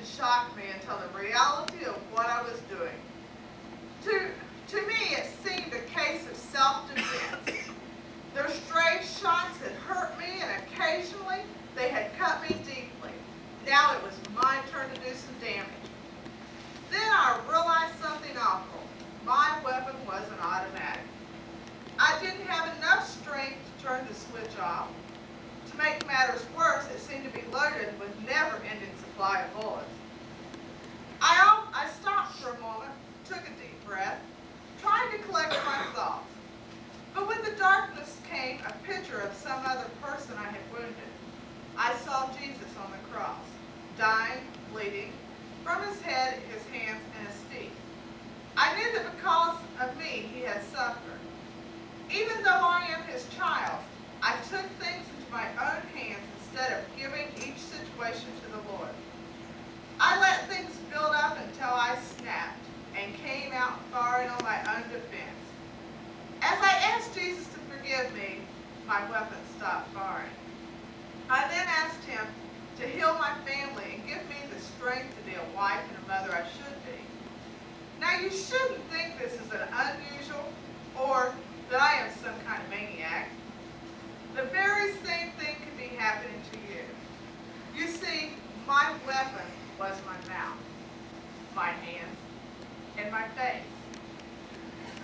didn't shock me until the reality of what I was doing. To me, it seemed a case of self-defense. Their stray shots had hurt me, and occasionally they had cut me deeply. Now it was my turn to do some damage. Then I realized something awful. My weapon was an automatic. I didn't have enough strength to turn the switch off. To make matters worse, it seemed to be loaded with never-ending supply of bullets. I stopped for a moment, took a deep breath, trying to collect my thoughts. But with the darkness came a picture of some other person I had wounded. I saw Jesus on the cross, dying, bleeding, from his head, his hands, and his feet. I knew that because of me he had suffered. Even though I am his child, I took things into my own hands instead of giving each situation to the Lord. I let things build up until I snapped and came out firing on my own defense. As I asked Jesus to forgive me, my weapon stopped firing. I then asked him to heal my family and give me the strength to be a wife and a mother I should be. Now, you shouldn't think this is an unusual or that I am some kind of maniac. The very same thing could be happening to you. You see, my weapon was my mouth, my hands, and my face.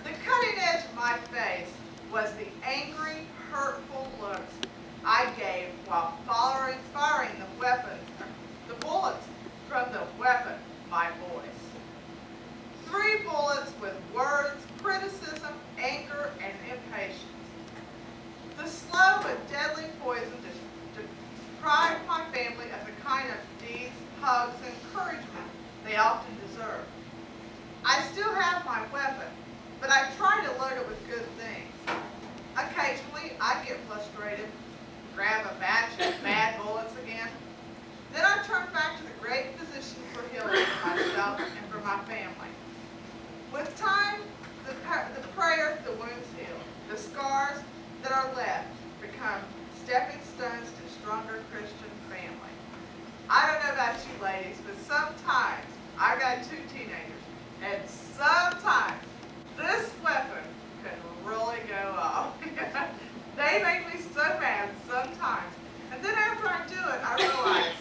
The cutting edge of my face was the angry, hurtful looks I gave while firing the bullets from the weapon, my voice. 3 bullets with words, criticism, anger, and impatience. The slow and deadly poison deprived my family of the kind of deeds, hugs, and encouragement they often deserve. I still have my weapon, but I try to load it with good things. Occasionally, I get frustrated, grab a batch of bad bullets again. Then I turn back to the great physician for healing for myself and for my family. With time, the prayer, the wounds heal. The scars that are left become stepping stones to a stronger Christian family. I don't know about you ladies, but sometimes, I got 2 teenagers, and sometimes this weapon can really go off. They make me so mad sometimes. And then after I do it, I realize,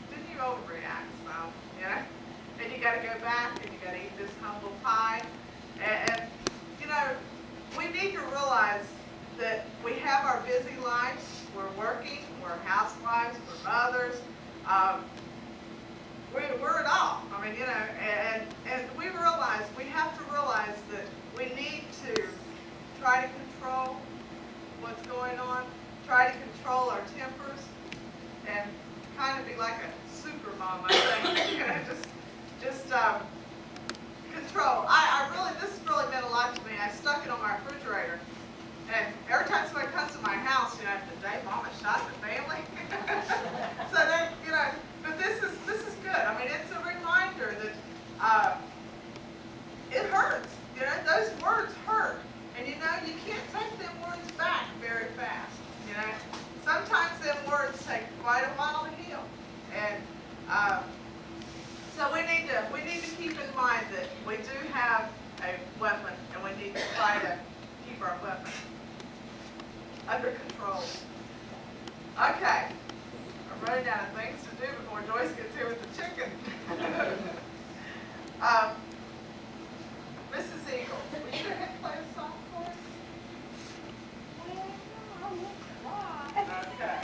didn't you overreact some, you know? And you got to go back and you got to eat this humble pie. And, you know, we need to realize that we have our busy lives. We're working, we're housewives, we're mothers. We're it all. I mean, you know, and we have to realize that we need to try to control what's going on, try to control our tempers, and kind of be like a super mom, I think. You know, just control. This has really meant a lot to me. I stuck it on my refrigerator. And every time somebody comes to my house, you know, today Mama shot the family. So then, you know, but this is good. I mean, it's a reminder that it hurts. You know, those words hurt. And you know, you can't take them words back very fast. You know, sometimes them words take quite a while to heal. And so we need to keep in mind that we do have a weapon, and we need to try to keep our weapon under control. Okay, I'm running out of things to do before Joyce gets here with the chicken. Mrs. Eagle, would you go ahead and play a song for us? Okay.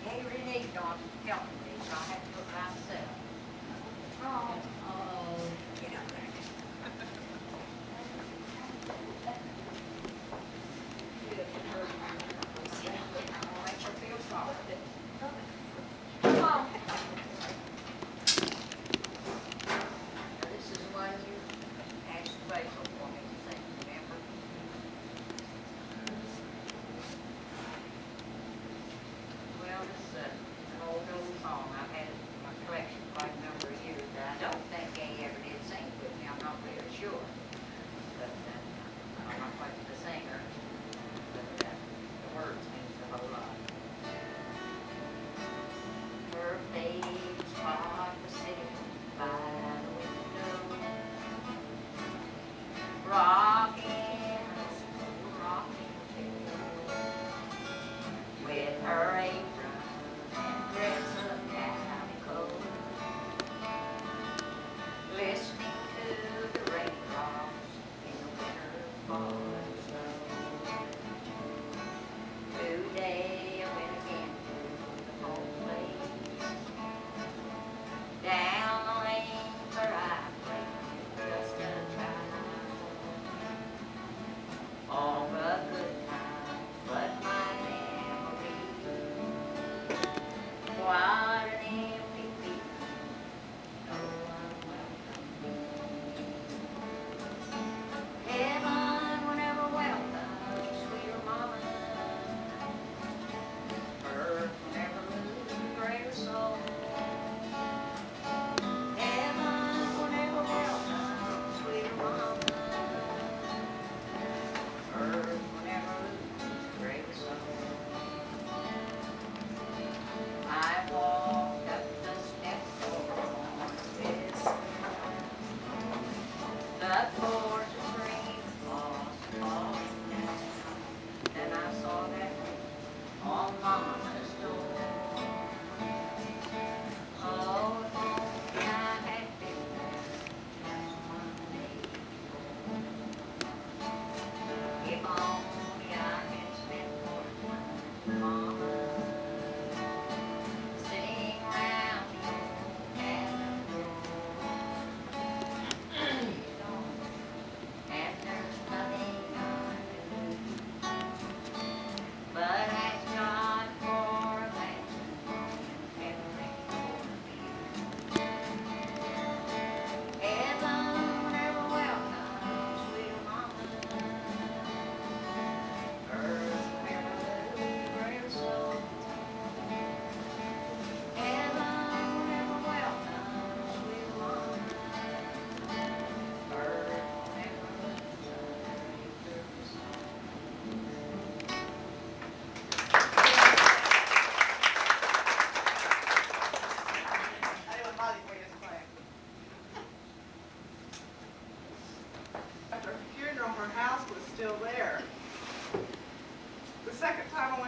Hey, Renee, don't help me, so I have to look myself. Oh, get up there. I'll make her feel sorry. Come on. Now, this is the one you asked Rachel for me to sing, remember?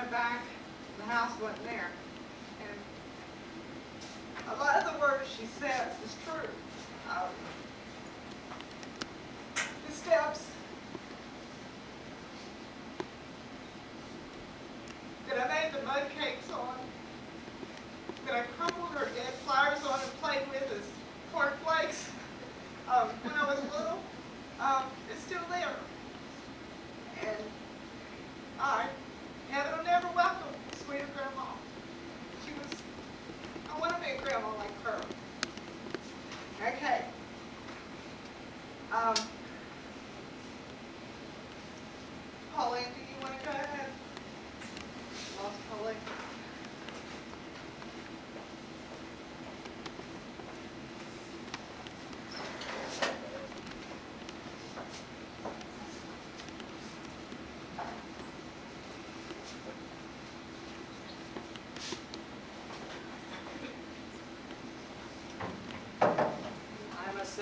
went back, the house wasn't there. And a lot of the words she says is true. The steps that I made the mud cakes on, that I crumbled her dead flowers on and played with as corn flakes when I was little, is still there. And heaven will never welcome sweeter grandma. I want to be a grandma like her. Okay. Pauline, do you want to go ahead? Lost Pauline.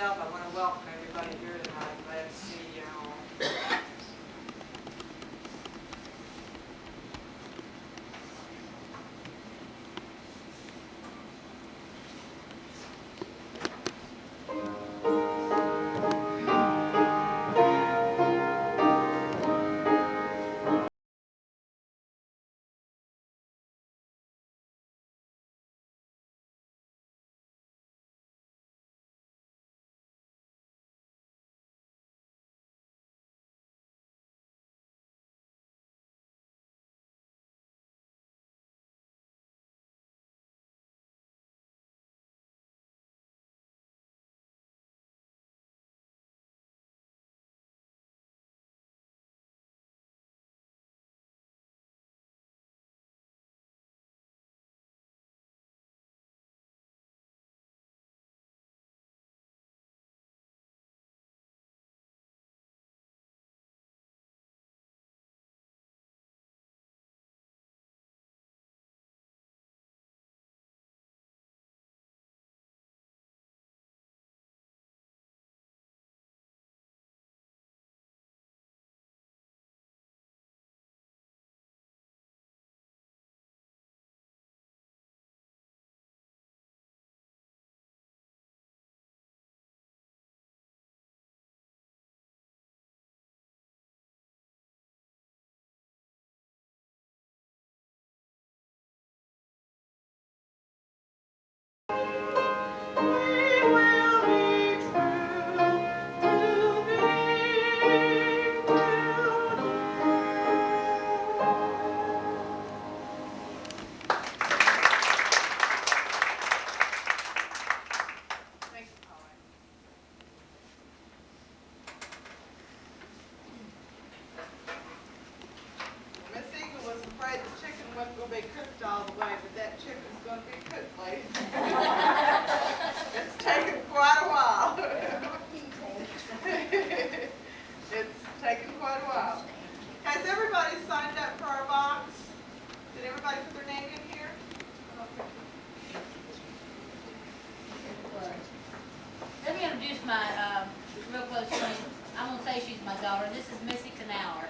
I want to welcome everybody here tonight. Glad to see you all. Cooked all the way, but that chicken's going to be cooked, ladies. It's taken quite a while. It's taken quite a while. Has everybody signed up for our box? Did everybody put their name in here? Let me introduce my real close friend. I'm going to say she's my daughter. This is Missy Knauer.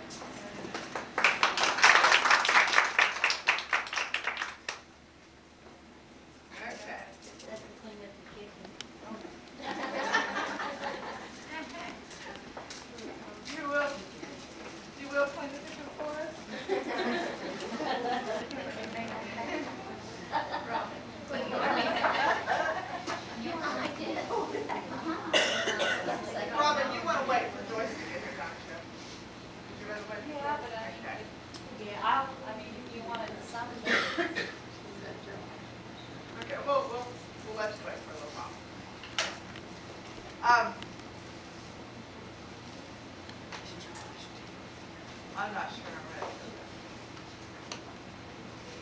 I'm not sure I'm ready for this.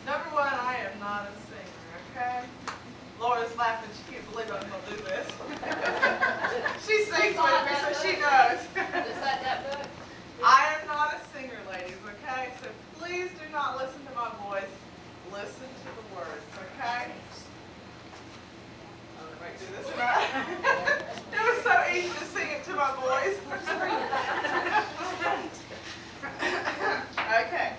Number one, I am not a singer, okay? Laura's laughing, she can't believe I'm going to do this. She sings with me, so she knows. Just like that book? I am not a singer, ladies, okay? So please do not listen to my voice. Listen to the words, okay? I don't know if I can do this or not. It was so easy to sing it to my voice. Okay.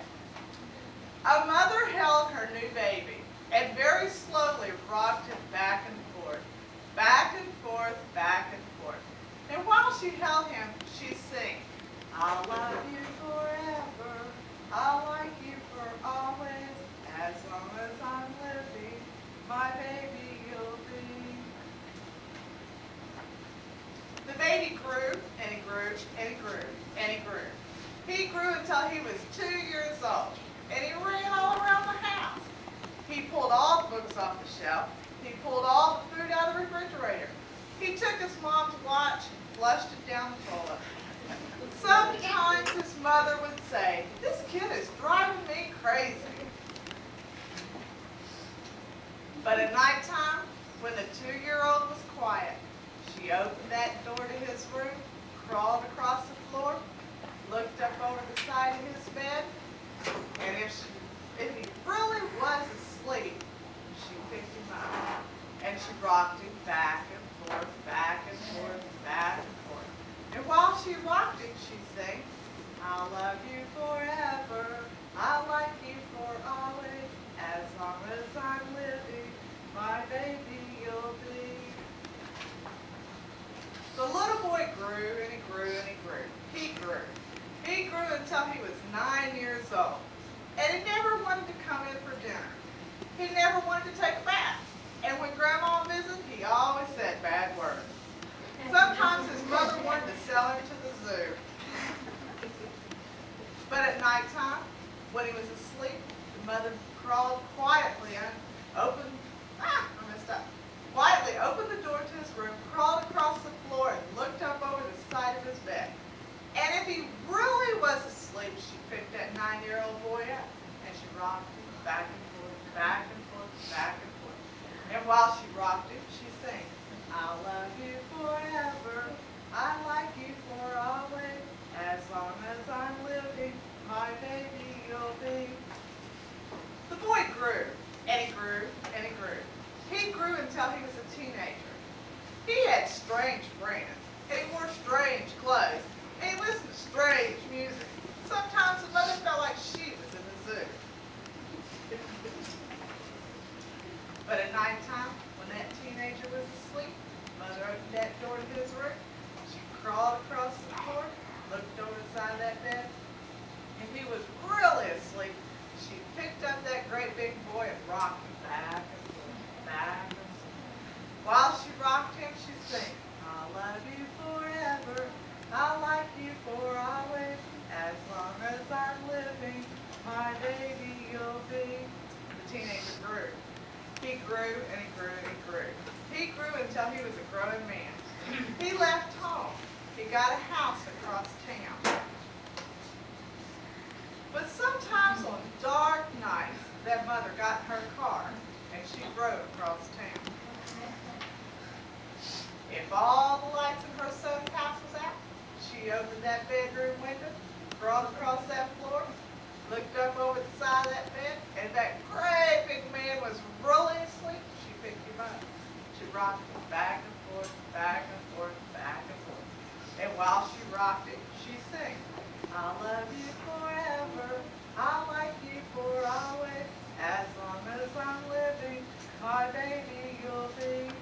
baby grew, and he grew, and he grew, and he grew. He grew until he was 2 years old, and he ran all around the house. He pulled all the books off the shelf. He pulled all the food out of the refrigerator. He took his mom's watch and flushed it down the toilet. Sometimes his mother would say, "This kid is driving me crazy." But at nighttime, when the 2-year-old was quiet, she opened that door to his room, crawled across the floor, looked up over the side of his bed, and if he really was asleep, she picked him up, and she rocked him back and forth, back and forth, back and forth. And while she rocked him, she'd sing, "I'll love you forever, I'll like you for always, as long as I'm living, my baby you'll be." The little boy grew and he grew and he grew. He grew. He grew until he was 9 years old. And he never wanted to come in for dinner. He never wanted to take a bath. And when Grandma visited, he always said bad words. Sometimes his mother wanted to sell him to the zoo. But at nighttime, when he was asleep, the mother crawled quietly and quietly opened the door to his room, crawled across the floor, and looked up over the side of his bed. And if he really was asleep, she picked that 9-year-old boy up, and she rocked him back and forth, back and forth, back and forth. And while she rocked him, she sang, "I'll love you forever, I like you for always, as long as I'm living, my baby you'll be." The boy grew, and he grew, and he grew. He grew until he was a teenager. He had strange friends, and he wore strange clothes, and he listened to strange music. Sometimes the mother felt like she was in the zoo. But at nighttime, when that teenager was asleep, mother opened that door to his room. She crawled across the floor, looked over the side of that bed. If he was really asleep, she picked up that great big boy and rocked him back and forth, back and forth. While she rocked him, she sang, "I'll love you forever, I'll like you for always, as long as I'm living, my baby you'll be." The teenager grew. He grew and he grew and he grew. He grew until he was a grown man. He left home. He got a house across town. But sometimes on dark nights, that mother got in her car and she drove across town. If all the lights in her son's house was out, she opened that bedroom window, crawled across that floor, looked up over the side of that bed, and if that great big man was really asleep, she picked him up. She rocked him back and forth, back and forth, back and forth. And while she rocked him, she sang, "I'll love you forever, I'll like you for always, as long as I'm living, my baby you'll be."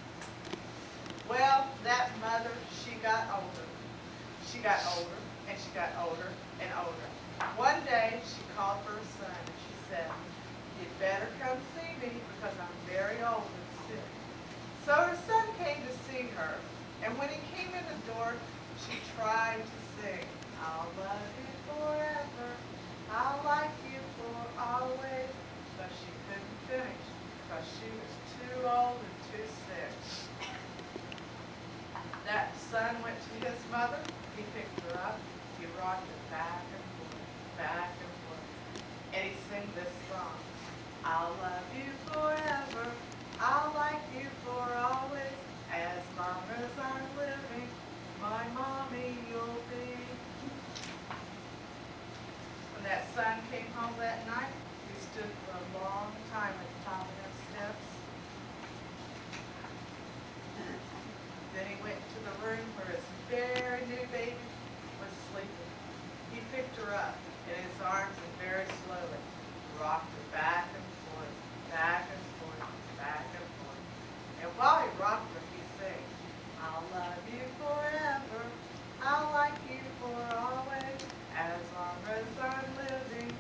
Well, that mother, she got older. She got older, and she got older and older. One day, she called for her son, and she said, "You'd better come see me because I'm very old and sick." So her son came to see her, and when he came in the door, she tried to sing, "I'll love you forever, I'll like you for always," but she couldn't finish because she was too old and too sick. That son went to his mother, he picked her up, he rocked her back and forth, and he sang this song, "I'll love you forever, I'll like you for always, as long as I'm living, my mommy you'll be." When that son came home that night, he stood for a long time at the top of them steps. Then he went to the room where his very new baby was sleeping. He picked her up in his arms and very slowly rocked her back and forth, back and forth, back and forth. And while he rocked her, he sang, "I'll love you forever, I'll like you for always, as long as I'm living,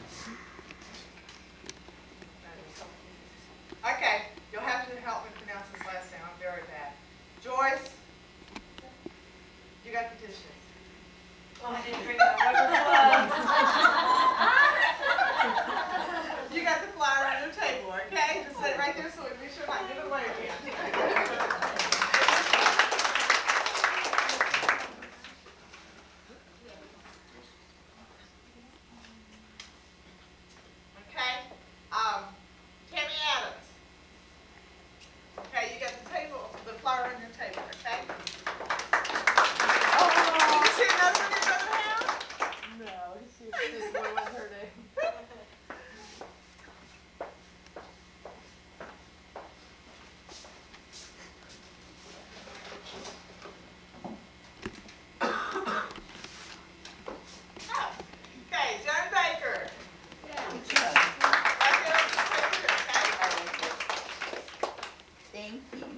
Thank you.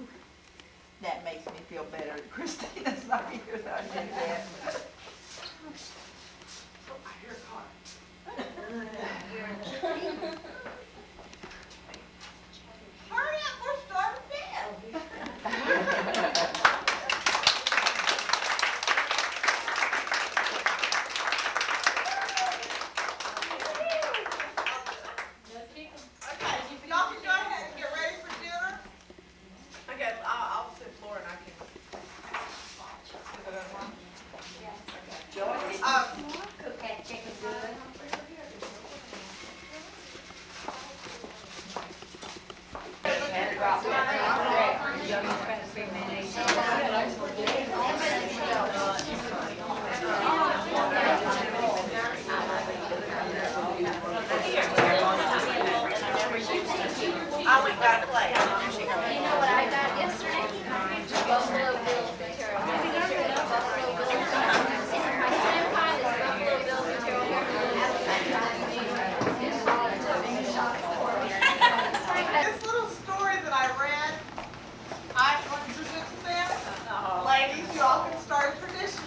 That makes me feel better. Christina's not here, so I do that. I hear a car. Hurry up, we're starting bed. Okay, y'all can go ahead and get ready for dinner. Okay, I'll sit Laura and I can. Cook that chicken good. I went got a plate. You know what I got yesterday? Buffalo Bills material. Buffalo Bills. My son pie is Buffalo Bills material. This little story that I read, I want to present to them. Ladies, you all can start a tradition.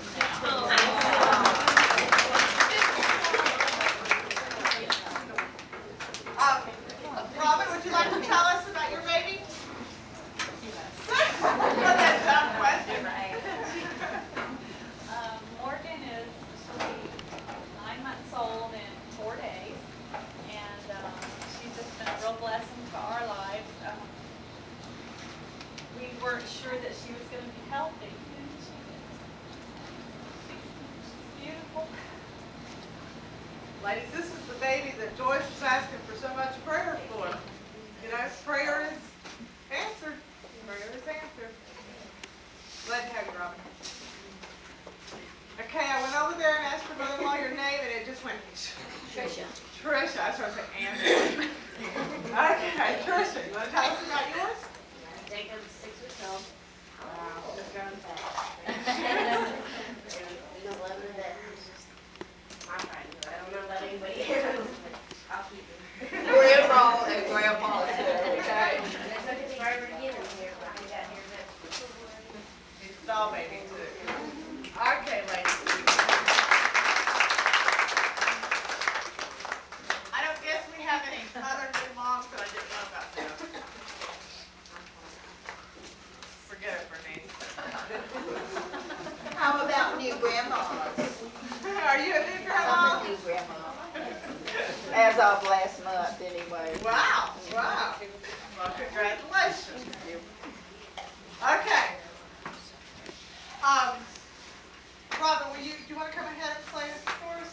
Robin, would you like to tell us about your baby? What a dumb question. Morgan is, she'll be 9 months old in 4 days, and she's just been a real blessing to our lives. We weren't sure that she was going to be healthy, and she is. She's beautiful. Ladies, this is the baby that Joyce was asking for so much prayer for. You know, prayer is answered. Prayer is answered. Glad to have you, Robin. Okay, I went over there and asked your mother-in-law your name, and it just went. Tricia. Tricia. I started saying Anne. Okay, Tricia, you want to tell us about yours? Jacob's 6 weeks old. Wow. Just grown fast. He's 11 that he's just my friend. I don't know about anybody else. I'll keep him. Grandma and grandpa. Okay. And it took us forever to get him here, but we got here that. She's a doll baby, too. Okay, ladies. I don't guess we have any other new moms that I didn't know about now. Forget it, Bernice. How about new grandmas? Are you a new I'm grandma? a new grandma. As of last month, anyway. Wow, wow. Well, congratulations. Okay. Robin, do you want to come ahead and play this for us?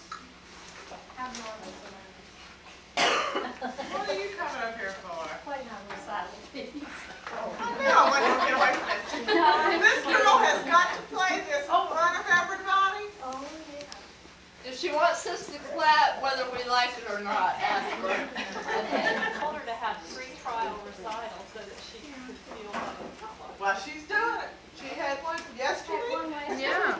What are you coming up here for? Playing on the side of the I knew I wasn't going to get away from this. This girl has got to play this in front of everybody. Oh, yeah. If she wants us to clap, whether we like it or not, ask her. I told her to have pre-trial recital so that she could feel what it felt like. Well, she's doing it. She had one yesterday. Yeah.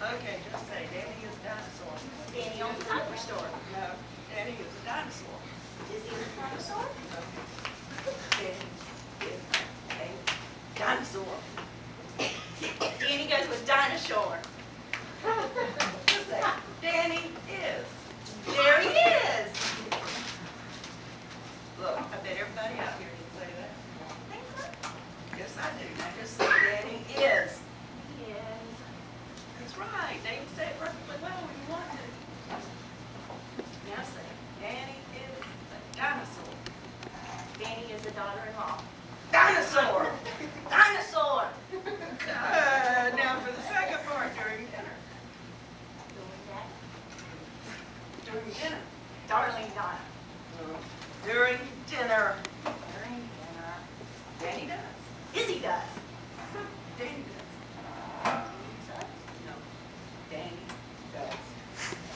Okay, just say Danny is a dinosaur. Danny owns a dinosaur store. No, Danny is a dinosaur. Is he a dinosaur? Danny is a dinosaur. Danny goes with dinosaur. Just say Danny is. There he is. Look, I bet everybody out here can say that. Think so? Yes, I do. Now just say Danny is. Yes. That's right. Now you can say it perfectly well when you want to. Now say, Danny is a dinosaur. Danny is a daughter-in-law. Dinosaur! Dinosaur. Now for the second part, during dinner. Doing that. During dinner. Darling Donna. During dinner. During dinner. Danny does. Izzy does. Danny does. No. Danny does.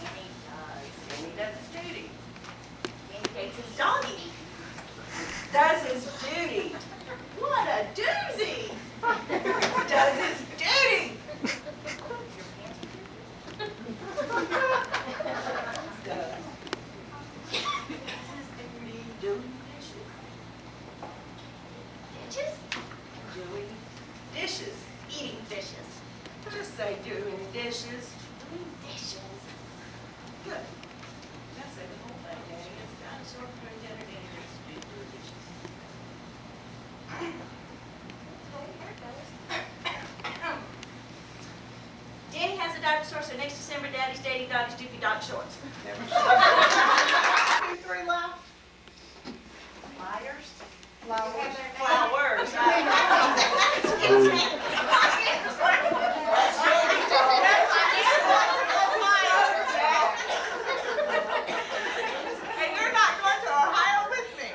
Danny does. Danny does his duty. Danny dates his doggy. Does his duty. What a doozy. Does his duty. Does. His duty. Doing dishes. Dishes? Doing dishes. Eating dishes. Just say doing dishes. Doing dishes. Good. Now say the whole thing. Danny gets a dinosaur for dinner. Danny gets to do the dishes. Danny has a dinosaur, so next December, Daddy's dating Dottie's doofy dog shorts. Never 2, 3 left. Liars. Flowers. Flowers. And you're not going to Ohio with me.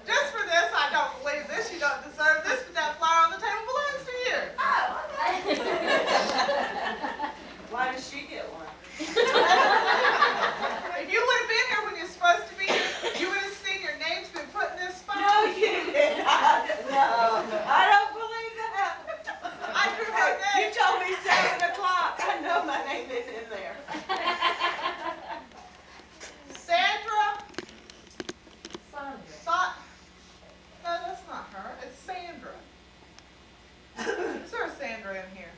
Just for this, I don't believe this. You don't deserve this, but that flower on the table belongs to you. Why does she get one? If you would have been here when you're supposed to be here, you would have seen your names been put in this spot. No, you did not. No, I don't believe that. I drew my You name. told me 7 o'clock. I know my name is in there. Sandra. No, that's not her. It's Sandra. Is there a Sandra in here?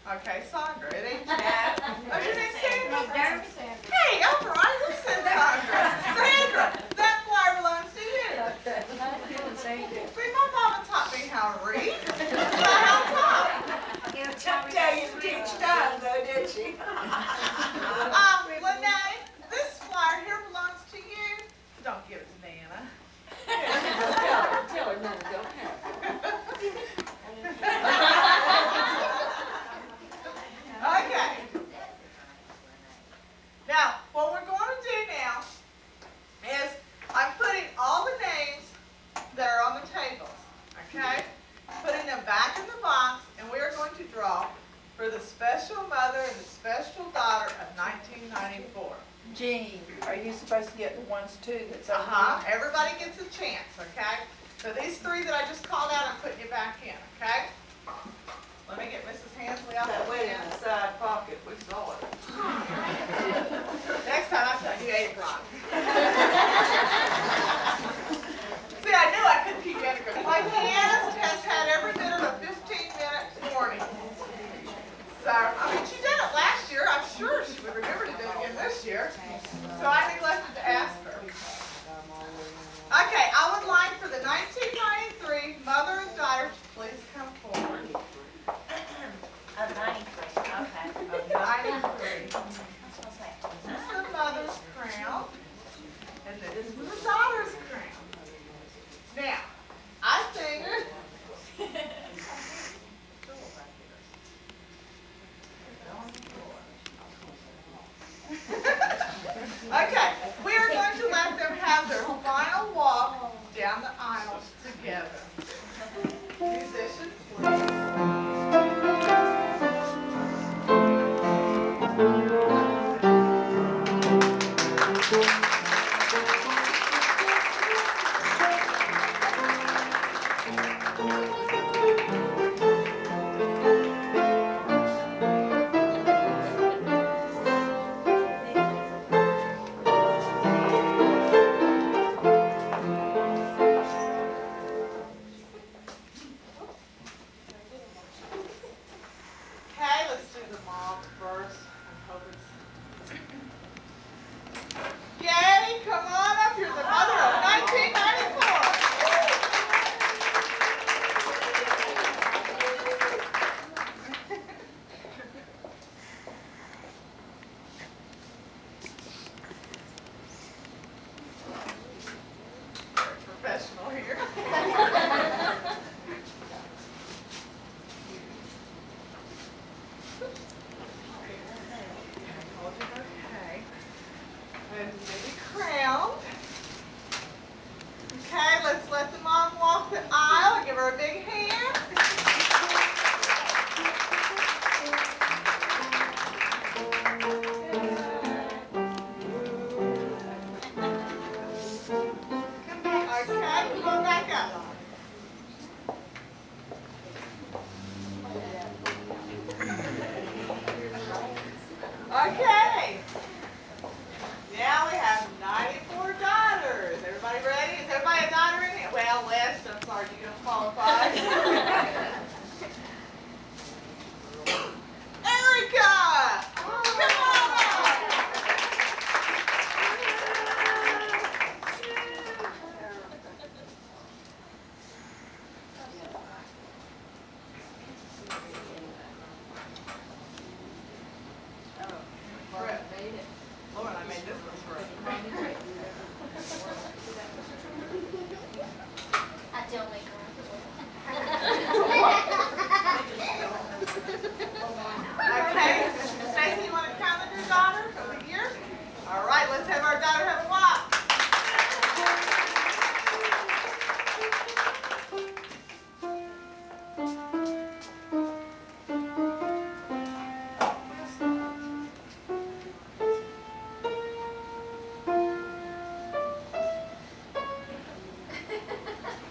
Okay, Sandra. It ain't you. Oh, your name's Sandra? Hey, I'm right. Who said Sandra? Sandra, that flower belongs to you. See, my mama taught me how to read. Not how to talk. Tell you to teach time, though, did she? Lene, this flower here belongs to you. Don't give it to Nana. Tell her none don't have. Okay. Now, what we're going to do now is I'm putting all the names that are on the tables, okay? Putting them back in the box, and we are going to draw for the special mother and the special daughter of 1994. Jean, are you supposed to get the ones too that's on Everybody gets a chance, okay? So these 3 that I just called out, I'm putting you back in, okay? Let me get Mrs. Hansley out That the way way. in the side pocket, we saw it. Next time I tell you 8 o'clock. See, I knew I couldn't keep you under control. My pianist has had every bit of a 15-minute warning. So, I mean, she did it last year. I'm sure she would remember to do it again this year. So I neglected to ask her. Okay, I would like for the 1993 mother and daughter to please come forward. Of 93, okay. Of 93. That's what I'm saying. This is the mother's crown, and this is the daughter's crown. Now, I think. Okay, we are going to let them have their final walk down the to the mom first. I hope it's. Yay, come on up, you're the mother of 1994. Very professional here. Okay. And maybe crowned. Okay, let's let the mom walk the aisle. Give her a big hand. Okay, come on back up. Okay. Now we have 94 daughters. Everybody ready? Is everybody a daughter in here? Well, West, I'm sorry, you don't qualify. Erica! Come on up. Brett. Lauren, I made this one for us. I don't make Okay, Stacy, you want to count on your daughter over here? All right, let's have our daughter have a walk.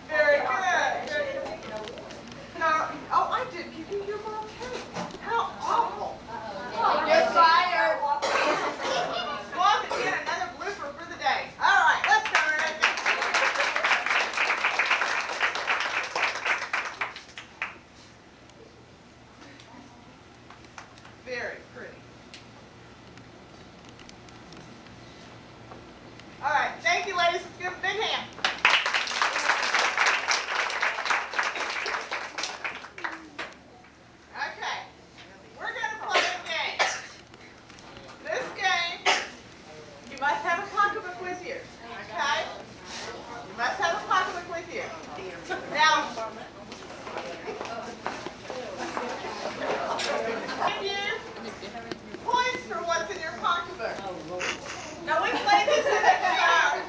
Very good. No, oh, I did give you your mom cake. How awful. You're fired. Walk again, another blooper for the day. All right, let's go, Rebecca. Very pretty. All right, thank you, ladies. Let's give them a big hand. Okay, we're gonna play a game. This game, you must have a pocketbook with you, okay? You must have a pocketbook with you. Now, give you points for what's in your pocketbook. Now, we played this in a shower.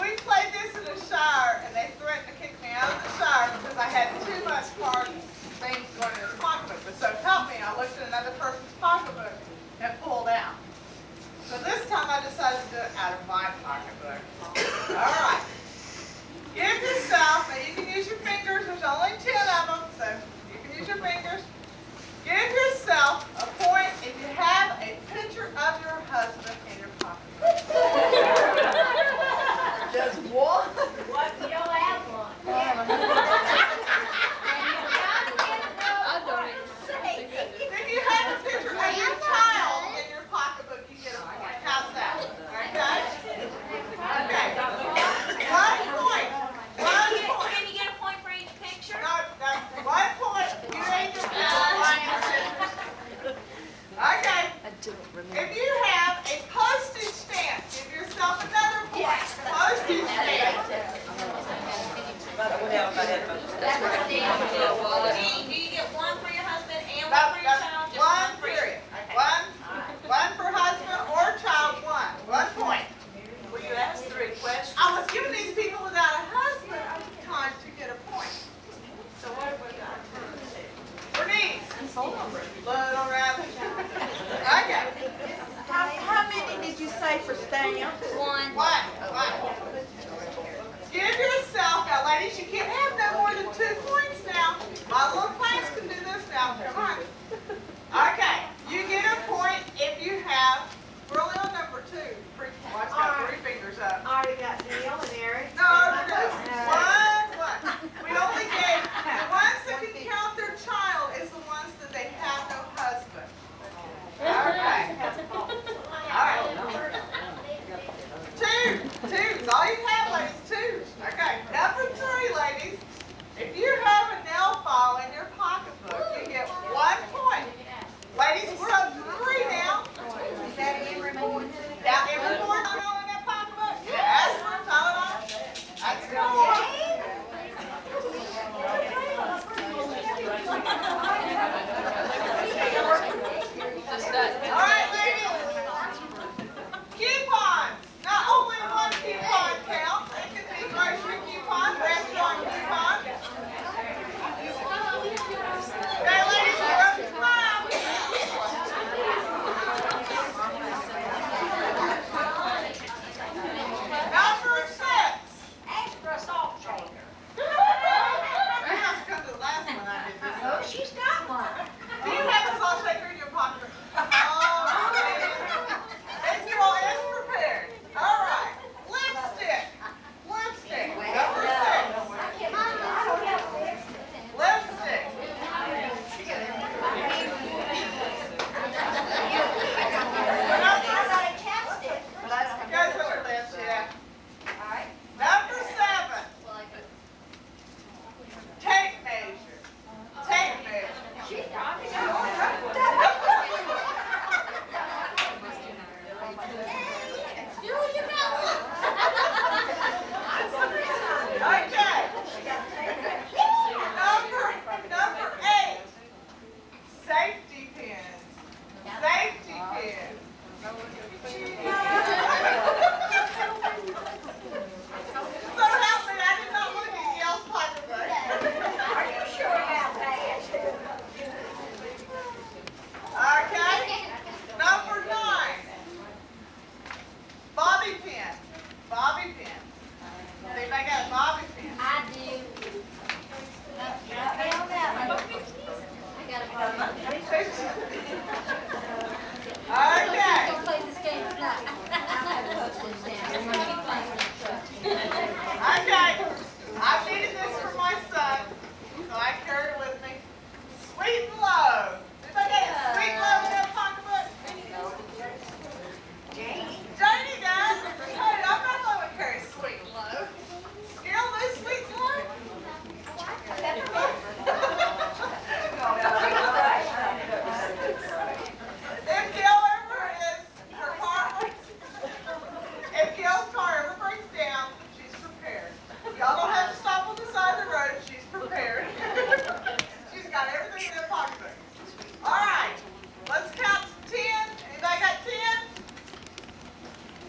We played this in the shower, and they threatened to kick me out of the shower because I had too much hard things going in this pocketbook. But so help me, I looked at another person's pocketbook and pulled out. So this time I decided to do it out of my pocketbook. All right. Give yourself, now you can use your fingers, there's only 10 of them, so you can use your fingers. Give yourself a point if you have a picture of your husband in your pocketbook. Just one. You don't have one. If you have a picture of your child in your pocketbook, you get a point. How's that? Okay? Okay. 1 point. 1 point. Can you get a point for each picture? No, 1 point. You ain't your picture. Okay. If you have a postage stamp, give yourself another point. Postage stamp. Do you get one for your husband and one for your child? Just One for you? period. One for husband or child, 1 point. Well, you asked 3 questions. I was giving these people without a husband time to get a point. So what have we got? Bernice. Little rabbit. Okay. How many did you say for stamps? One. One. Give yourself, now ladies, you can't have no more than 2 points now. My little class can do this now. Come on. Okay. You get a point if you have, we're only on number 2. I've got 3 fingers up. I already got Neil and Eric. No. One. We only gave the ones that can count their she's got one. Do you have a salt shaker in your pocket? Oh, man. It's well, it's prepared. All right. Lipstick. Lipstick. Number 6. I don't have this. Lipstick. I got a chapstick. Go to your list, yeah. All right. Number 7. Tape measure. Tape measure. She's got it. Do what you got. Okay. Number 8. Safety pins. Safety pins. So help me, I did not look at Gail's pocketbook. Are you sure about that? Okay. Number 9. Bobby pin. Bobby pin. Does anybody got a bobby pin? I do. I don't know. I got a barbie. Okay. Don't play this game tonight. I'm gonna post this down. I'm gonna keep playing with this. Okay. I've needed this for my son, so I carry it with me. Sweet and low. Anybody got a sweet and low in their pocketbook? Janie does. Hey, I'm not going to carry sweet and low. Scale those sweet and low. If Gail ever is, her car, if Gail's car ever breaks down, she's prepared. Y'all don't have to stop on the side of the road, she's prepared. She's got everything in her pocketbook. All right, let's count to 10. Anybody got 10?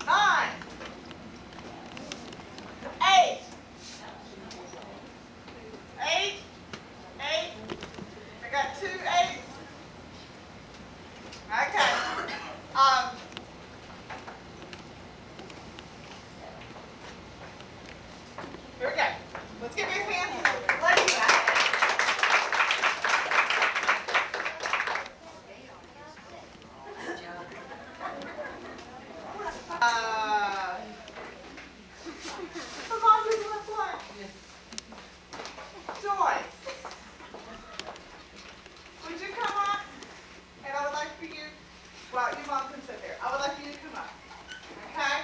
9. 8. 8. 8. I got 2 8s. Okay. Here we go. Let's get these hands ready. Somebody left one. Joyce, would you come up? And I would like for you, well, your mom can sit there. I would like for you to come up. Okay?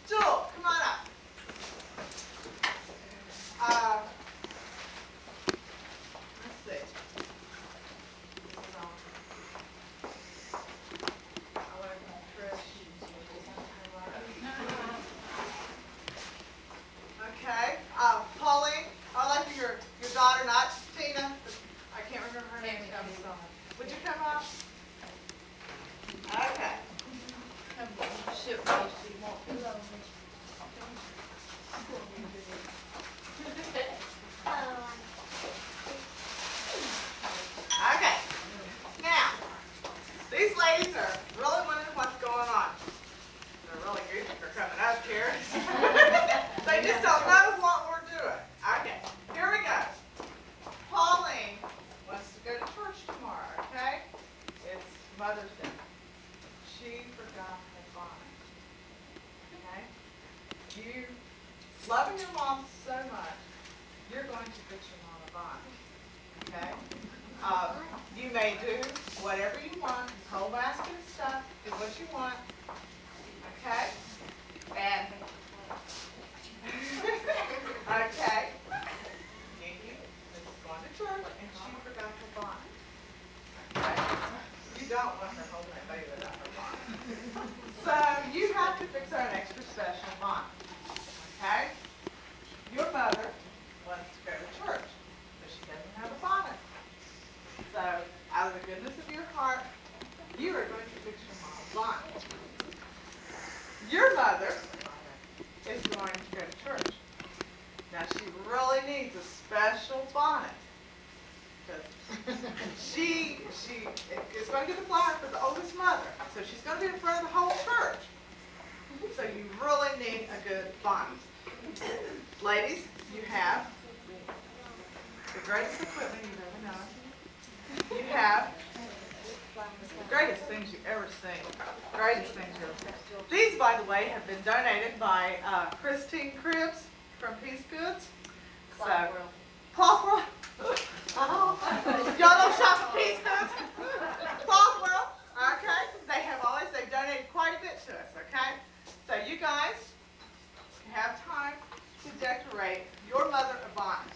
Jewel, come on up. Let's see. Hold on. I want to refresh. Okay. Pauline, I'd like for your daughter, not Tina, but I can't remember her name. Would you come up? Okay. Okay. Now, these ladies are really wondering what's going on. They're really goofy for coming up here. They just don't know what we're doing. Okay, here we go. Pauline wants to go to church tomorrow, okay? It's Mother's Day. She forgot her bonnet. Okay? You, loving your mom so much, you're going to get your mom a bonnet. Okay? You may do whatever you want, whole basket of stuff, do what you want. Okay? And okay. Nikki is going to church and she forgot her bonnet. Okay? You don't want her holding that baby without her bonnet. So you have to fix her an extra special bonnet. Okay? Your mother wants to go to church, but she doesn't have a bonnet. So out of the goodness of your heart, you are going to fix your mom a bonnet. Your mother is going to go to church. Now she really needs a special bonnet. Because she is going to get the flyer for the oldest mother. So she's going to be in front of the whole church. So you really need a good bonnet. Ladies, you have greatest equipment you've ever known. You have the greatest things you've ever seen. Greatest things you've ever seen. These, by the way, have been donated by Christine Cribs from Peace Goods. So, Cloth World. Y'all don't shop at Peace Goods? Cloth World. Okay. They've donated quite a bit to us, okay? So you guys have time to decorate your mother a bonnet.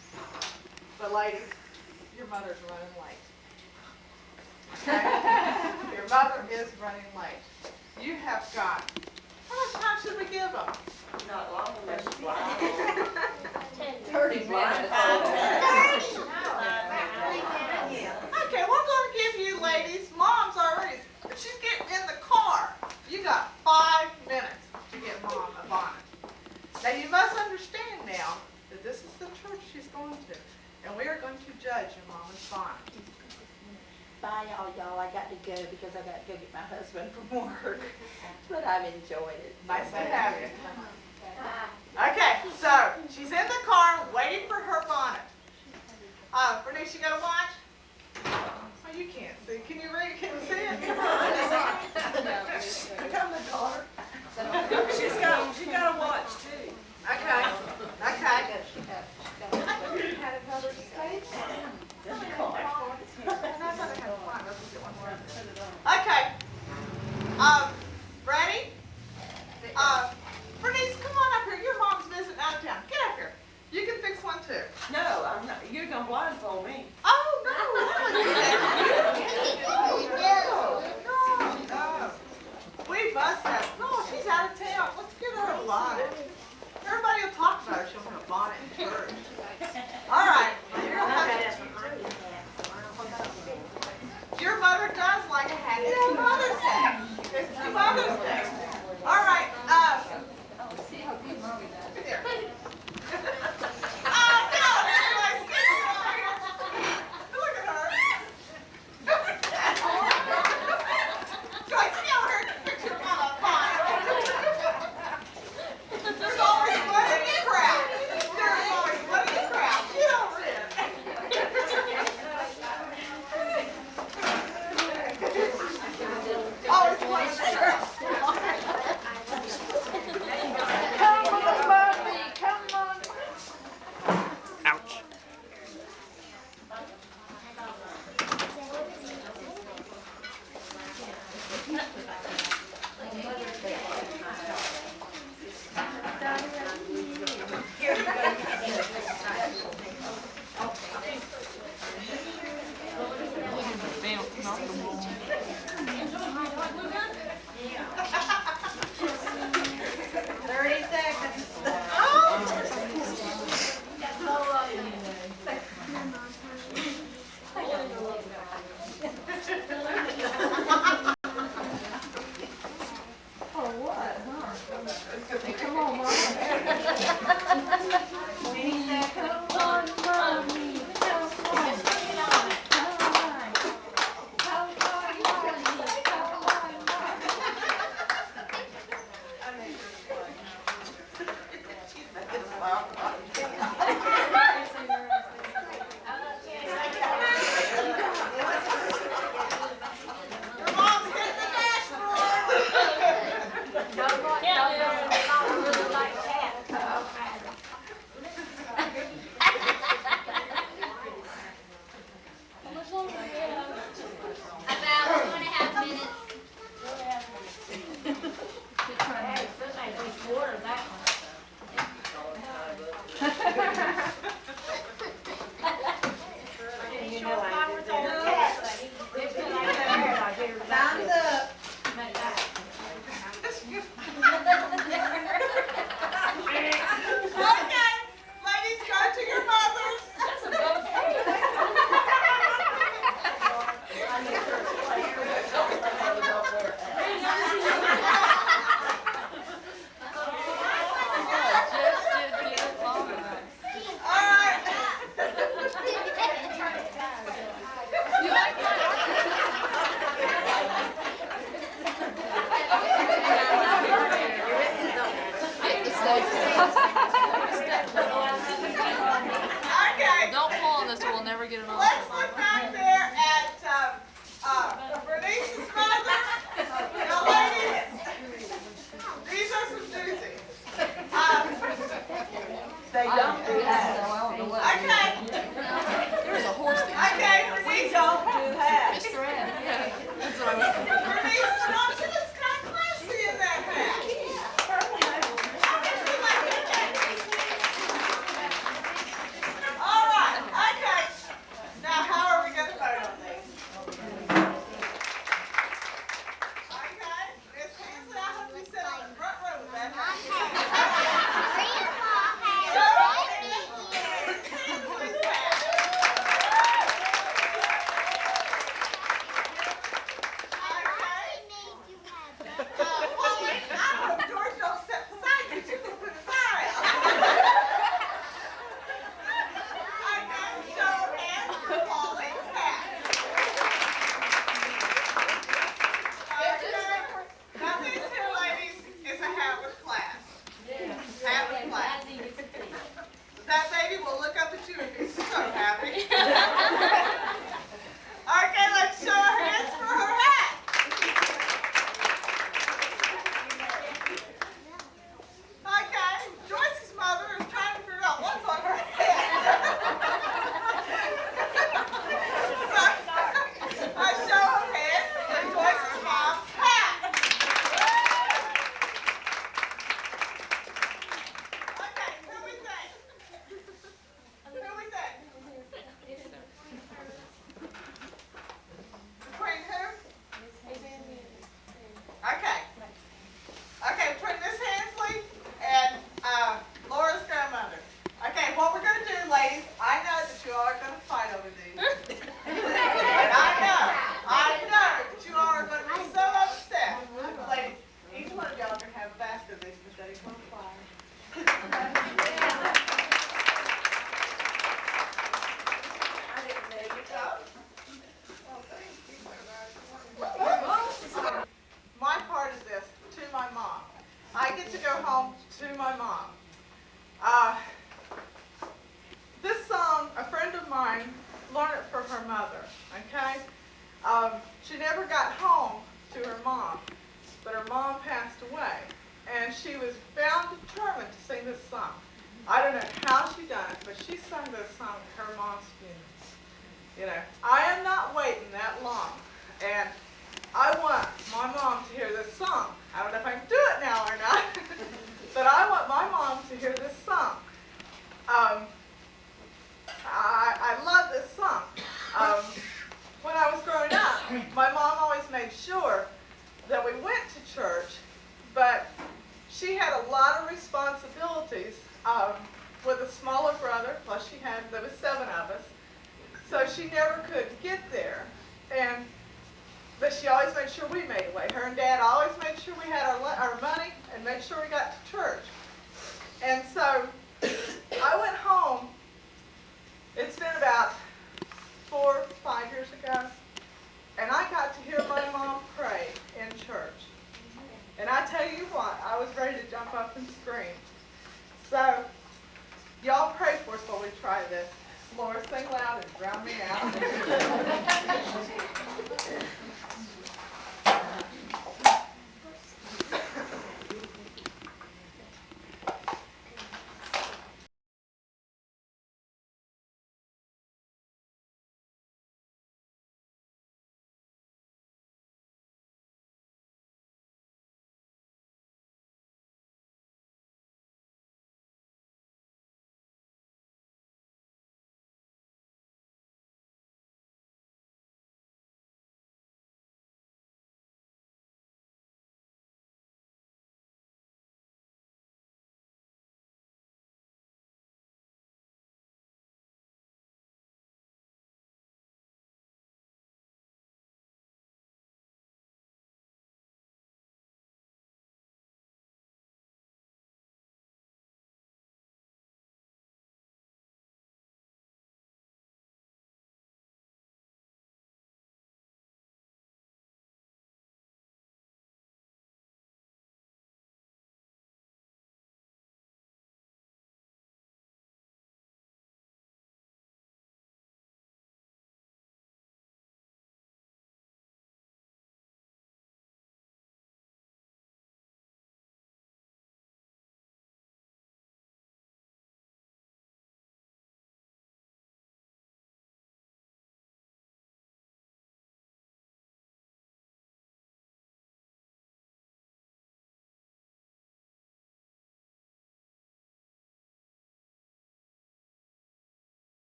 But ladies, your mother's running late. Okay? Your mother is running late. You have got, how much time should we give them? Not long unless you fly. 30 minutes. Okay, we're going to give you ladies, mom's already, she's getting in the car. You got 5 minutes to get mom a bonnet. Now you must understand now that this is the church she's going to, and we are going to judge your mama's bonnet. Bye, y'all. I got to go because I got to go get my husband from work. But I've enjoyed it. Nice to have you. Okay, so she's in the car waiting for her bonnet. Bernice, you got a watch? Oh, you can't see. Can you read? Can you see it? Come on. Come the daughter. She's got a watch too. Okay. Okay. Okay. Ready? Bernice, come on up here. Your mom's visiting out of town. Get up here. You can fix one too. No, I'm not. You're gonna blindfold me. Oh, no. No. We must have. No, she's out of town. Let's get her a bonnet. Everybody will talk about her. She'll have a bonnet in church. All right. Your mother does like a hat. It's Mother's Day. It's Mother's Day. All right. never get an Let's offer look like back there at, Bernice's mother. Now, ladies, these are some doozies. They don't do that. Okay, There's a horse that okay, Bernice don't do that. It's thread. Yeah, that's what I mean. Bernice, don't you look kind of classy in that hat? How did you like that? All right, okay. Now, how are we going to vote on these? Okay, Miss Hensley, I hope you sit on the front row with that hat. Hensley's hat. Polly, I hope George don't step aside because you're going to put his eye out. Okay, show of hands for Polly's hat. Okay. Now this here, ladies, is a hat with class. Hat with class. That baby will look up at you and be so happy. Okay, let's show her hands for her hat. Okay, Joyce's mother is trying to figure out what's on her head. So, a show of hands for Joyce's mom's hat. Okay, who we think? Who we think? Between who? Okay. Okay, between Miss Hensley and Laura's grandmother. Okay, what we're going to do, ladies, I know that you all are going to fight over these. And I know that you all are going to be so upset. Ladies, each one of y'all are going to have a basket of these because that is going to fly. I didn't know you so. Oh, thank you. My part is this, to my mom. I get to go home to my mom. This song, a friend of mine learned it from her mother, okay? She never got home to her mom, but her mom passed away. And she was bound determined to sing this song. I don't know how she done it, but she sung this song at her mom's funeral. You know, I am not waiting that long. And I want my mom to hear this song. I don't know if I can do it now or not, but I want my mom to hear this song. I love this song. When I was growing up, my mom always made sure that we went to church, but she had a lot of responsibilities with a smaller brother, plus there was 7 of us, so she never could get there. But she always made sure we made it way. Her and Dad always made sure we had our money and made sure we got to church. And so I went home, it's been about 4 or 5 years ago, and I got to hear my mom pray in church. And I tell you what, I was ready to jump up and scream. So y'all pray for us while we try this. Laura, sing loud and drown me out.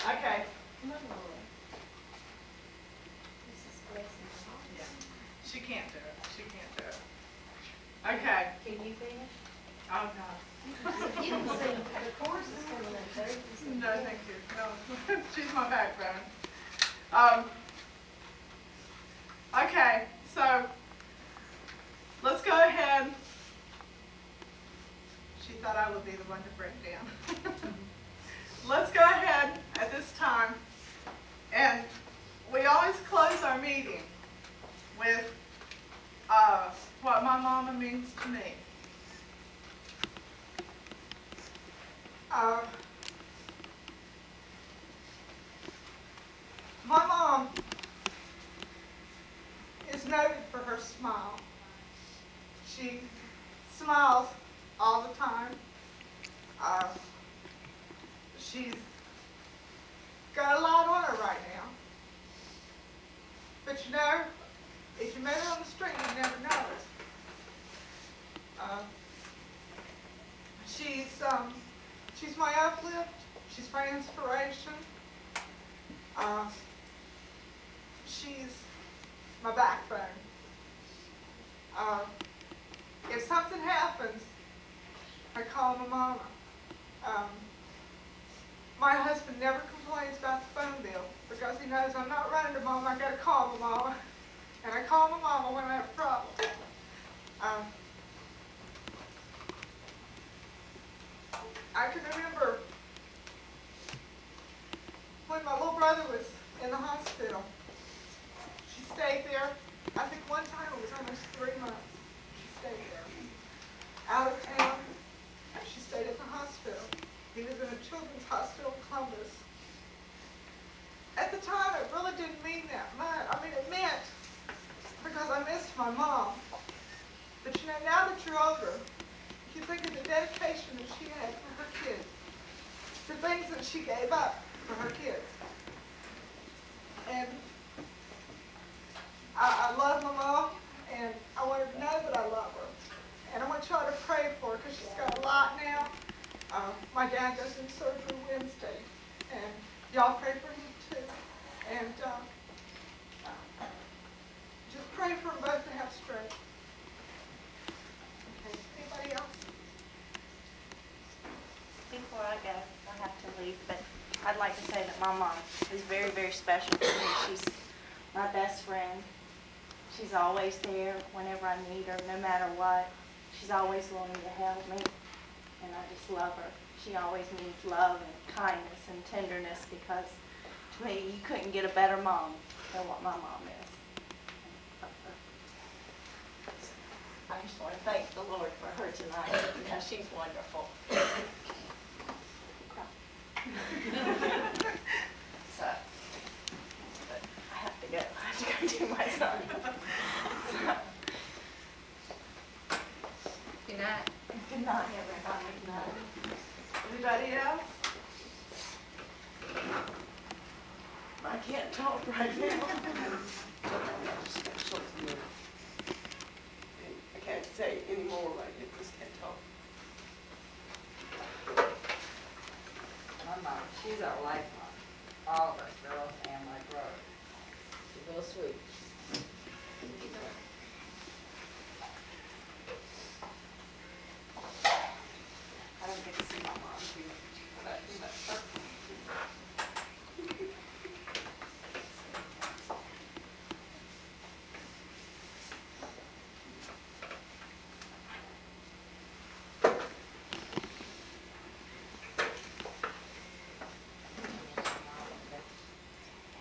Okay. She can't do it. She can't do it. Okay. Can you finish? Oh, no. You can sing, the chorus is coming in third. No, thank you. No, she's my backbone. Okay, so let's go ahead. She thought I would be the one to break down. Let's go ahead at this time, and we always close our meeting with what my mama means to me. My mom is noted for her smile. She smiles all the time. She's got a lot on her right now. But you know, if you met her on the street, you'd never know it. She's my uplift. She's my inspiration. She's my backbone. If something happens, I call my mama. My husband never complains about the phone bill because he knows I'm not running to mama. I gotta call my mama, and I call my mama when I have a problem. I can remember when my little brother was in the hospital. She stayed there. I think one time it was almost 3 months. She stayed there. Out of town, she stayed at the hospital. He was in a children's hospital in Columbus. At the time, it really didn't mean that much. I mean, it meant because I missed my mom. But you know, now that you're older, you think of the dedication that she had for her kids, the things that she gave up for her kids. And I love my mom, and I want her to know that I love her. And I want y'all to pray for her because she's got a lot now. My dad goes in surgery Wednesday, and y'all pray for him too. And just pray for them both to have strength. Okay, anybody else? Before I go, I have to leave, but I'd like to say that my mom is very, very special to me. She's my best friend. She's always there whenever I need her, no matter what. She's always willing to help me, and I just love her. She always means love and kindness and tenderness because, to me, you couldn't get a better mom than what my mom is. I just want to thank the Lord for her tonight because she's wonderful. So, but I have to go. I have to go do my son. Good night. Good night, everybody. Good night. Anybody else? I can't talk right now. I can't say anymore right now, just can't talk. My mom, she's our lifeline, all of us girls and my brother. She's real sweet. I don't get to see my mom too.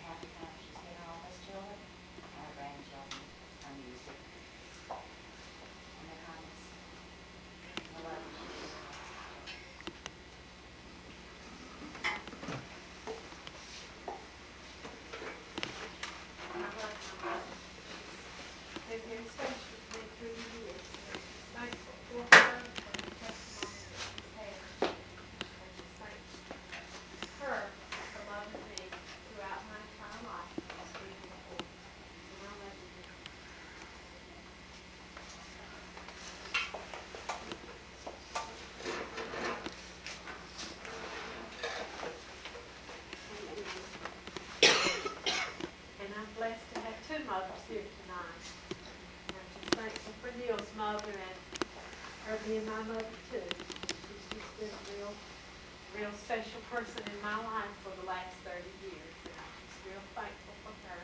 Happy time she's here, all of us children, and our grandchildren, our music, and their kindness. I love you. me and my mother too. She's just been a real special person in my life for the last 30 years. And I'm just real thankful for her.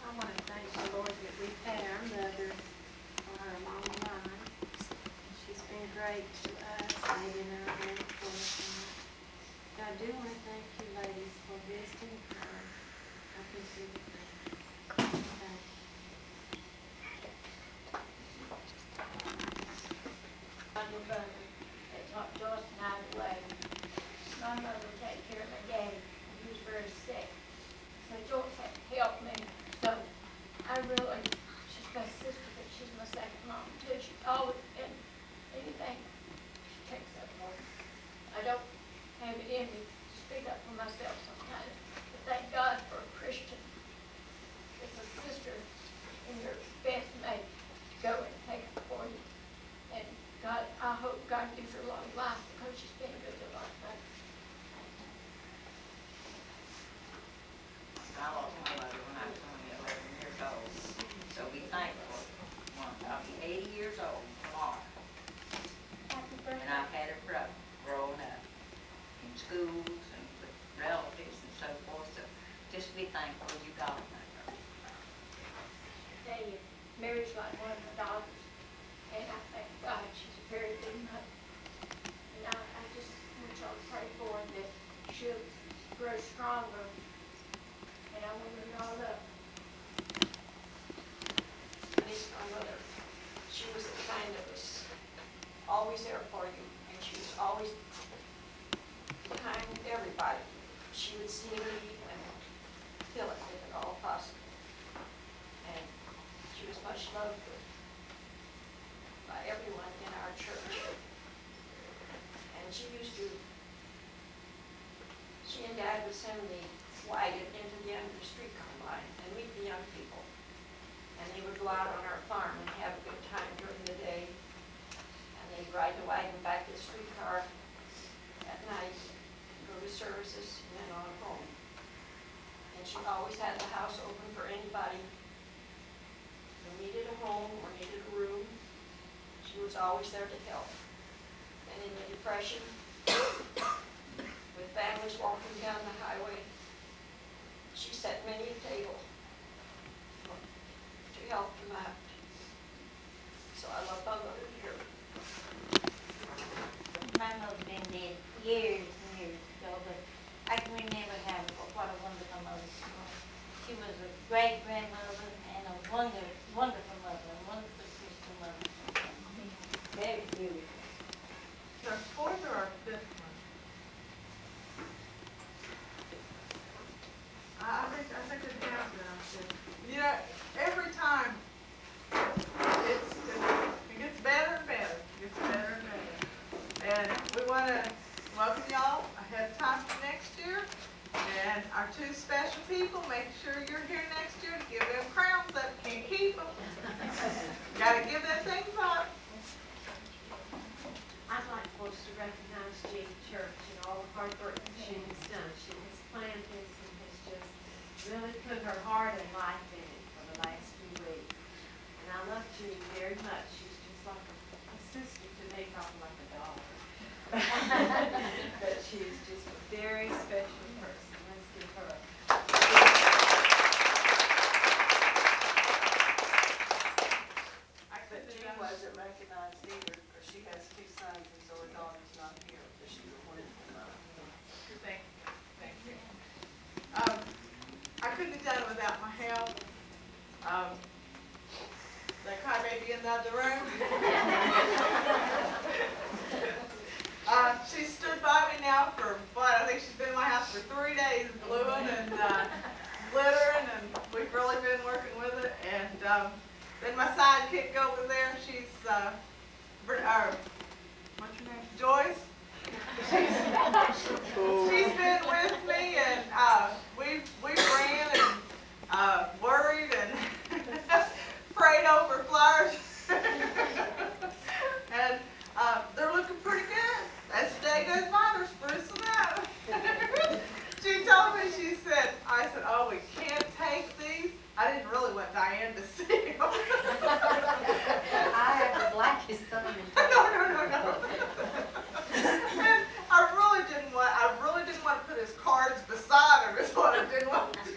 I want to thank the Lord that we've had our mother for her long life. She's been great to us, maybe not great for us. But I do want to thank you ladies for visiting her. I can see the things. Thank you. On your brother, they talked Joyce and I away. My mother would take care of my daddy, he was very sick. So Joyce had to help me, so I really, she's my sister, but she's my second mom too. She's always, and anything, she takes up for me. I don't have it in me to speak up for myself sometimes, but thank God for a Christian. It's a sister and your best mate, go and take it for you. And God, I hope God gives her a long life because she's been good to a lot of folks. I lost my mother when I was only 11 years old, so be thankful. I'll be 80 years old tomorrow, Happy and birthday. I've had her growing up in schools and with relatives and so forth, so just be thankful you got her. Tell you, Mary's like one of my daughters, and I thank God she's a very good mother. And I just want y'all to pray for her that she'll grow stronger, and I want her all up. Denise, my mother, she was the kind that was always there for you, and she was always behind everybody. She would see a need and fill it if at all possible. And she was much loved by everyone in our church. And she and Dad would send the wagon into the end of the streetcar line and meet the young people. And they would go out on our farm and have a good time during the day. And they'd ride the wagon back to the streetcar at night, go to services, and then on home. And she always had the house open for anybody who needed a home or needed a room. She was always there to help. And in the Depression, with families walking down the highway, she set many a table to help them out. So I love my mother dearly. My mother's been dead years and years ago, but I can remember what a wonderful mother she was. She was a great grandmother and a wonderful mother, a wonderful Christian mother. Very beautiful. Our fourth or our fifth one? I think it has been. You know, every time it gets better and better. It gets better and better. And we want to welcome y'all ahead of time for next year. And our two special people, make sure you're here next year to give them crowns up. Can't keep them. Got to give them things up. I'd like for us to recognize Jean Church and all the hard work that she has done. She has planned this and has just really put her heart and life in it for the last few weeks. And I love Jean very much. She's just like a sister to me, probably like a daughter. But she is just a very special person. Let's give her a But Jean wasn't recognized either, because she has two sons, and so her daughter's not here, but she's a wonderful mother. Thank you. I couldn't have done it without my help. That crybaby in the other room. She stood by me now for, I think she's been in my house for 3 days, gluing and glittering, and we've really been working with it. And then my sidekick over there, she's, what's her name? Joyce. She's been with me, and we ran and worried and prayed over flowers. And they're looking pretty good. As the day goes by, they're sprucing up. She told me, I said, oh, we can't take these. I didn't really want Diane to see them. I have the blackest thumb in town. No. And I really didn't want to put his cards beside him, is what I didn't want to do.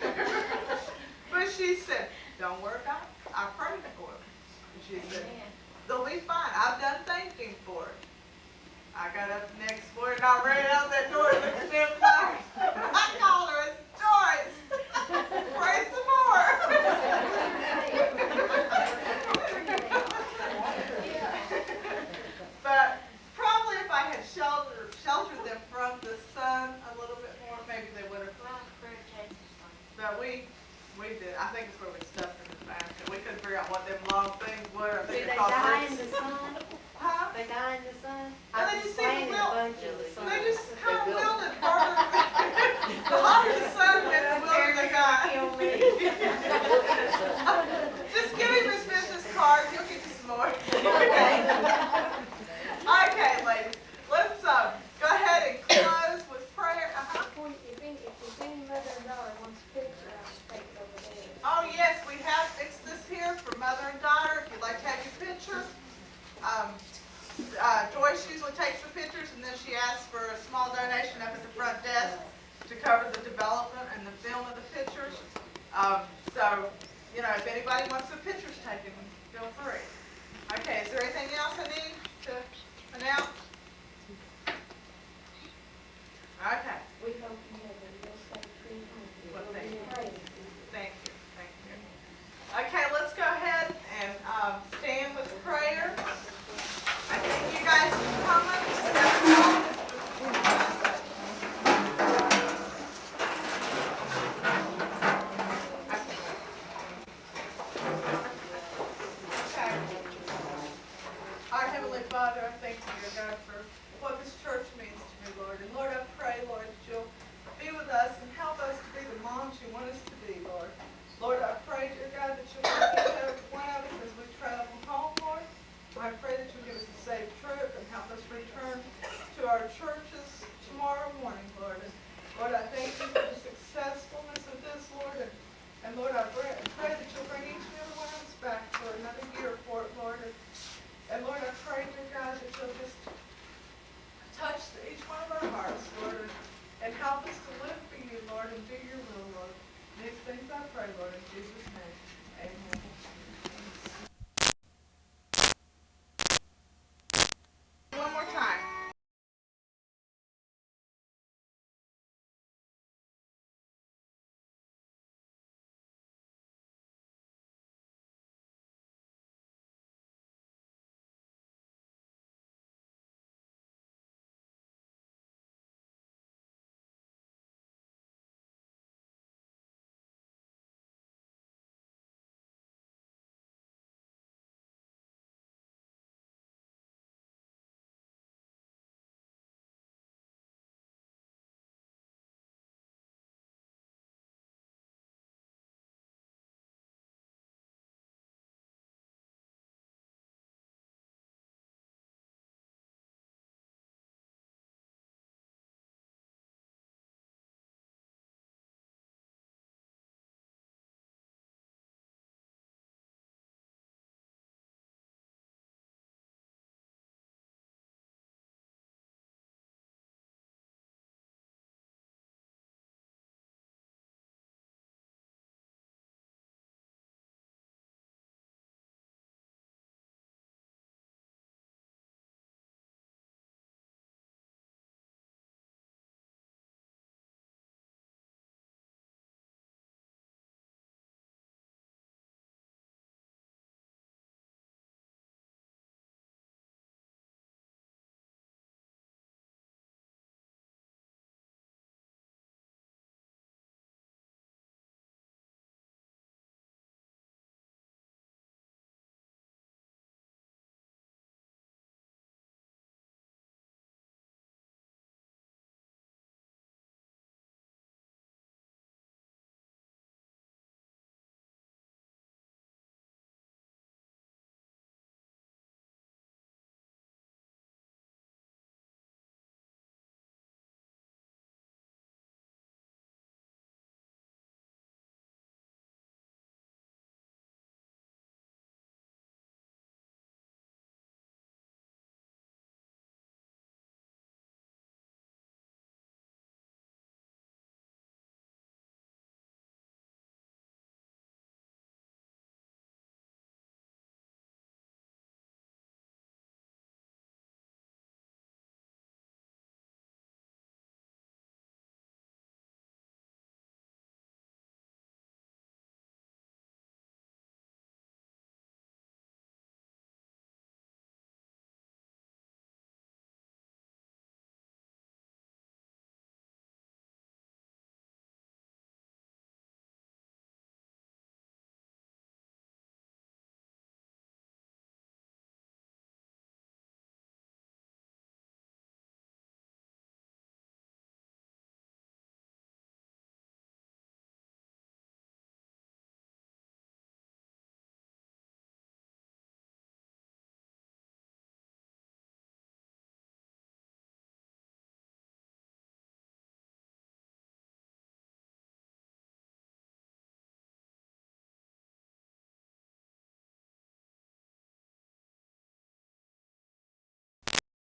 But she said, don't worry about it. I prayed for him. And she said, they'll be fine. I've done thanking for it. I got up the next morning and I ran out that door and looked at them flowers. I called her as Joyce. Pray some more. But probably if I had sheltered them from the sun a little bit more, maybe they would have. But we did. I think it's where we stuffed them in the basket. We couldn't figure out what them long things were. I Do think they they're called die in roots. the sun? Huh? They die in the sun? And I they just just seem to planted a wilt. bunch in the sun. They just kind of wilted further. The hotter the sun went, the wilder they got. Kill me. Just give me Miss Smith's card, he'll get you some more. Okay, ladies, let's go ahead and close with prayer. If any mother and daughter wants a picture, I'll take it over there. Oh, yes, we have fixed this here for mother and daughter, if you'd like to have your pictures. Joyce usually takes the pictures, and then she asks for a small donation up at the front desk to cover the development and the film of the pictures. So, if anybody wants the pictures taken, feel free. Okay, is there anything else I need to announce? Okay. We hope you have a real safe trip home. Well, thank you. Pray. Thank you. Okay, let's go ahead and stand with prayer. I thank you guys for coming. Okay. Our Heavenly Father, I thank you, dear God, for what this church means to me, Lord. And Lord, I pray, Lord, that you'll be with us and help us to be the moms you want us to be, Lord. Lord, I pray, dear God,